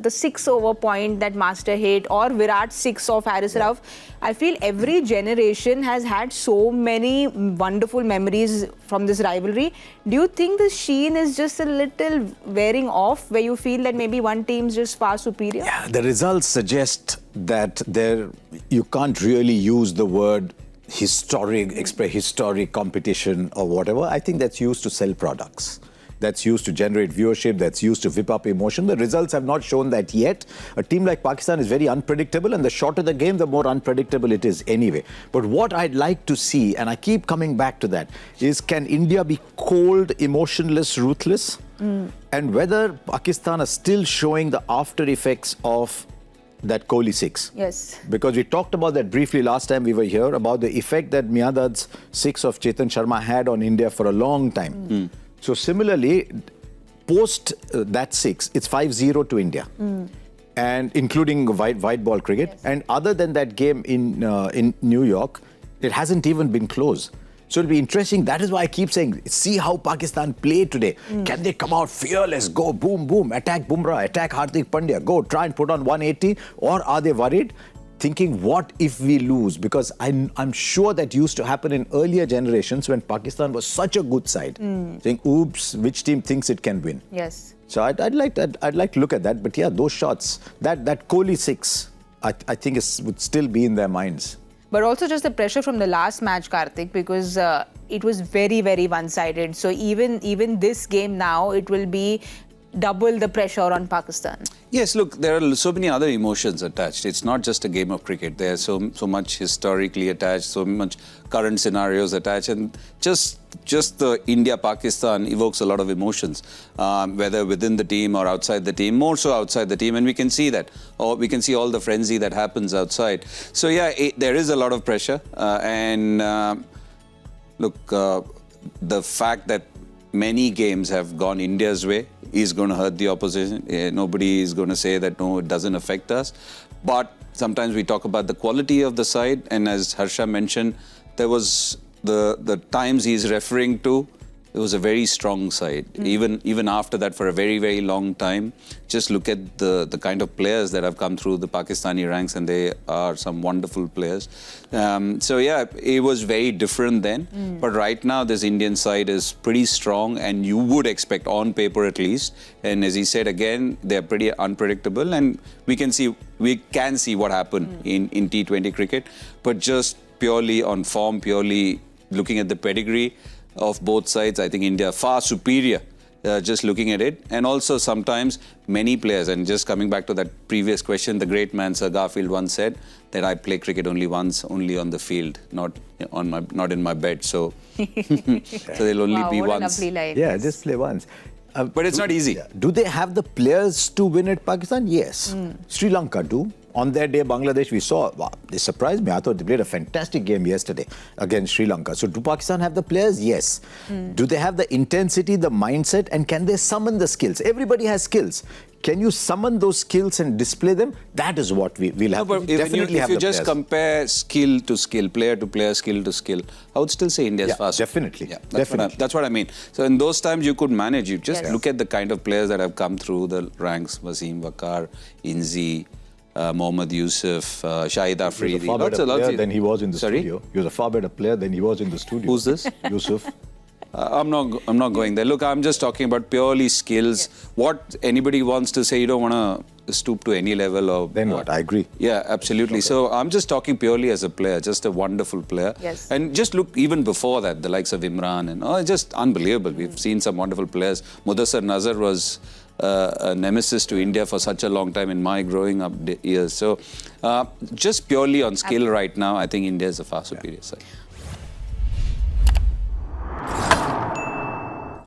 The 6-over point that Master hit or Virat's 6 of Haris Rauf. I feel every generation has had so many wonderful memories from this rivalry. Do you think the sheen is just a little wearing off where you feel that maybe one team's just far superior? Yeah, the results suggest that you can't really use the word historic competition or whatever. I think that's used to sell products. That's used to generate viewership, that's used to whip up emotion. The results have not shown that yet. A team like Pakistan is very unpredictable, and the shorter the game, the more unpredictable it is anyway. But what I'd like to see, and I keep coming back to that, is can India be cold, emotionless, ruthless? And whether Pakistan are still showing the after effects of that Kohli 6. Yes. Because we talked about that briefly last time we were here, about the effect that Miandad's 6 of Chetan Sharma had on India for a long time. So similarly, post that 6, it's 5-0 to India, and including white ball cricket. Yes. And other than that game in New York, it hasn't even been close. So it'll be interesting. That is why I keep saying, see how Pakistan play today. Can they come out fearless, go boom, boom, attack Bumrah, attack Hardik Pandya, go try and put on 180? Or are they worried, thinking, what if we lose? Because I'm sure that used to happen in earlier generations when Pakistan was such a good side. Saying, oops, which team thinks it can win? Yes. So I'd like to look at that. But yeah, those shots, that Kohli 6, I think would still be in their minds. But also just the pressure from the last match, Kartik, because it was very, very one-sided. So even this game now, it will be double the pressure on Pakistan. Yes, look, there are so many other emotions attached. It's not just a game of cricket. There's so much historically attached, so much current scenarios attached, and just the India-Pakistan evokes a lot of emotions, whether within the team or outside the team, more so outside the team, and we can see that, or we can see all the frenzy that happens outside. So yeah, there is a lot of pressure, look, the fact that many games have gone India's way is going to hurt the opposition. Nobody is going to say that, no, it doesn't affect us. But sometimes we talk about the quality of the side, and as Harsha mentioned, there was the times he's referring to, it was a very strong side. Even after that, for a very, very long time, just look at the kind of players that have come through the Pakistani ranks, and they are some wonderful players. So yeah, it was very different then. But right now, this Indian side is pretty strong, and you would expect, on paper at least, and as he said again, they're pretty unpredictable, and we can see what happened in T20 cricket. But just purely on form, purely looking at the pedigree of both sides, I think India far superior, just looking at it. And also sometimes many players, and just coming back to that previous question, the great man Sir Garfield once said that I play cricket only once, only on the field, not in my bed. So, so they'll only be what once. A lovely line. Yeah, just play once. But it's not easy. Do they have the players to win at Pakistan? Yes. Sri Lanka do. On their day, Bangladesh, we saw, wow, they surprised me. I thought they played a fantastic game yesterday against Sri Lanka. So do Pakistan have the players? Yes. Do they have the intensity, the mindset, and can they summon the skills? Everybody has skills. Can you summon those skills and display them? That is what we'll have. No, but if you just compare skill to skill, player to player, skill to skill, I would still say India's fast. Definitely. Yeah, that's what I mean. So in those times, you could manage. You just look at the kind of players that have come through the ranks: Wasim Wakar, Inzi, Mohammad Yusuf, Shahid Afridi. He was a far better player than he was in the studio. He was a far better player than he was in the studio. Who's this? Yusuf. I'm not going there. Look, I'm just talking about purely skills. Yes. What anybody wants to say, you don't want to stoop to any level of... Then what? I agree. Yeah, absolutely. So I'm just talking purely as a player, just a wonderful player. Yes. And just look, even before that, the likes of Imran and just unbelievable. We've seen some wonderful players. Mudassar Nazar was a nemesis to India for such a long time in my growing up years. So just purely on skill right now, I think India is a far superior side.